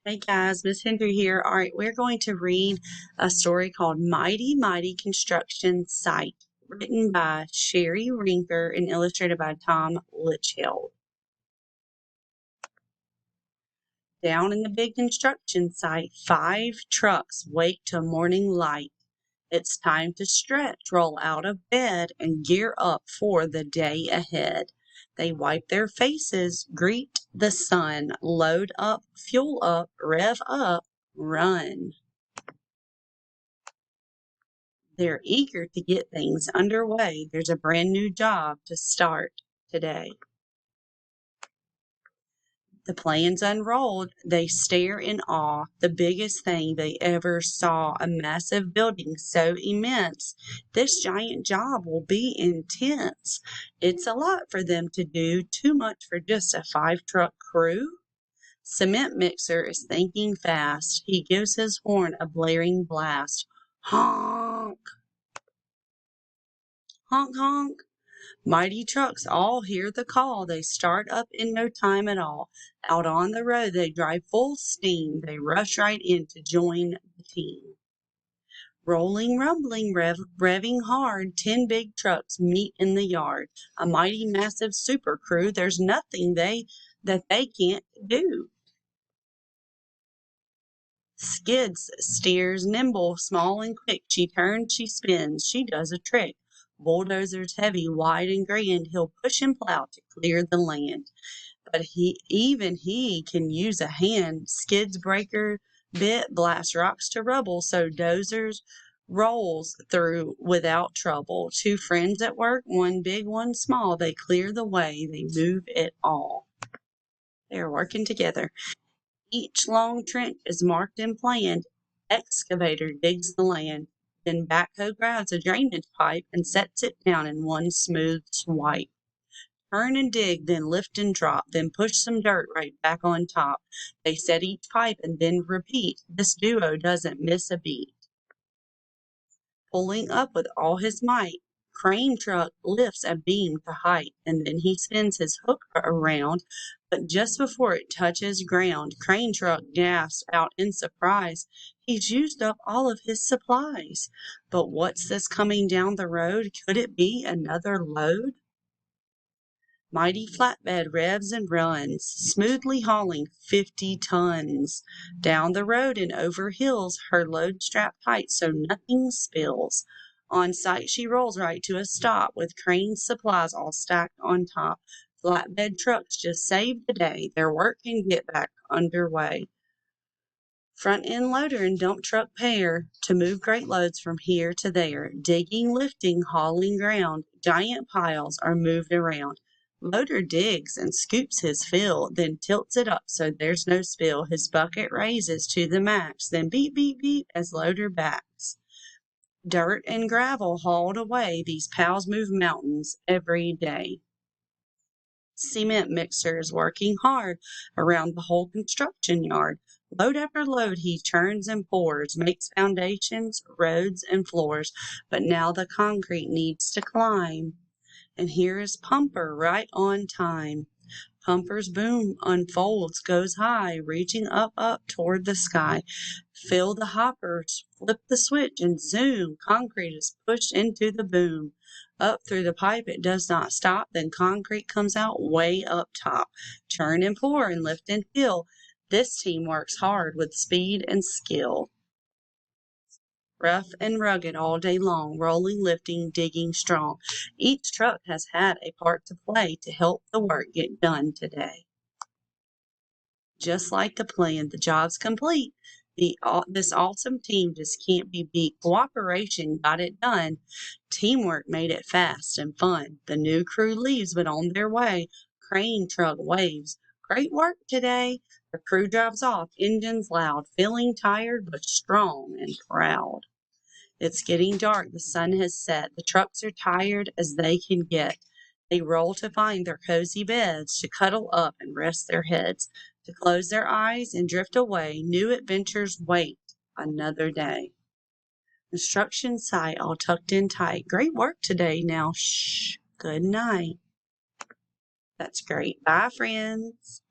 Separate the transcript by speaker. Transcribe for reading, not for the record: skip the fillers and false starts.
Speaker 1: Hey guys, Miss Hendry here. All right, we're going to read a story called Mighty Mighty Construction Site, written by Sherry Rinker and illustrated by Tom Litchfield. Down in the big construction site, 5 trucks wake to morning light. It's time to stretch, roll out of bed, and gear up for the day ahead. They wipe their faces, greet the sun, load up, fuel up, rev up, run. They're eager to get things underway. There's a brand new job to start today. The plans unrolled. They stare in awe. The biggest thing they ever saw, a massive building so immense. This giant job will be intense. It's a lot for them to do, too much for just a 5-truck crew. Cement mixer is thinking fast. He gives his horn a blaring blast. Honk! Honk, honk. Mighty trucks all hear the call. They start up in no time at all. Out on the road, they drive full steam. They rush right in to join the team. Rolling, rumbling, revving hard, 10 big trucks meet in the yard. A mighty, massive super crew. There's nothing that they can't do. Skids steers nimble, small and quick. She turns, she spins, she does a trick. Bulldozer's heavy, wide and grand. He'll push and plow to clear the land. But he can use a hand. Skids breaker bit blasts rocks to rubble, so dozers rolls through without trouble. 2 friends at work, one big, one small. They clear the way, they move it all. They're working together. Each long trench is marked and planned. Excavator digs the land. Then backhoe grabs a drainage pipe and sets it down in one smooth swipe. Turn and dig, then lift and drop, then push some dirt right back on top. They set each pipe and then repeat. This duo doesn't miss a beat. Pulling up with all his might, crane truck lifts a beam to height, and then he spins his hook around, but just before it touches ground, crane truck gasps out in surprise. He's used up all of his supplies. But what's this coming down the road? Could it be another load? Mighty flatbed revs and runs, smoothly hauling 50 tons. Down the road and over hills, her load strapped tight so nothing spills. On sight she rolls right to a stop, with crane supplies all stacked on top. Flatbed trucks just saved the day. Their work can get back underway. Front end loader and dump truck pair to move great loads from here to there. Digging, lifting, hauling ground. Giant piles are moved around. Loader digs and scoops his fill, then tilts it up so there's no spill. His bucket raises to the max, then beep, beep, beep as loader backs. Dirt and gravel hauled away. These pals move mountains every day. Cement mixer is working hard around the whole construction yard. Load after load he churns and pours, makes foundations, roads, and floors. But now the concrete needs to climb. And here is Pumper right on time. Pumper's boom unfolds, goes high, reaching up toward the sky. Fill the hoppers, flip the switch, and zoom. Concrete is pushed into the boom. Up through the pipe it does not stop, then concrete comes out way up top. Churn and pour and lift and fill. This team works hard with speed and skill. Rough and rugged all day long, rolling, lifting, digging strong. Each truck has had a part to play to help the work get done today. Just like the plan, the job's complete. This awesome team just can't be beat. Cooperation got it done. Teamwork made it fast and fun. The new crew leaves, but on their way, crane truck waves. Great work today. The crew drives off, engines loud, feeling tired but strong and proud. It's getting dark, the sun has set. The trucks are tired as they can get. They roll to find their cozy beds, to cuddle up and rest their heads, to close their eyes and drift away. New adventures wait another day. Construction site all tucked in tight. Great work today. Now, shh, good night. That's great. Bye, friends.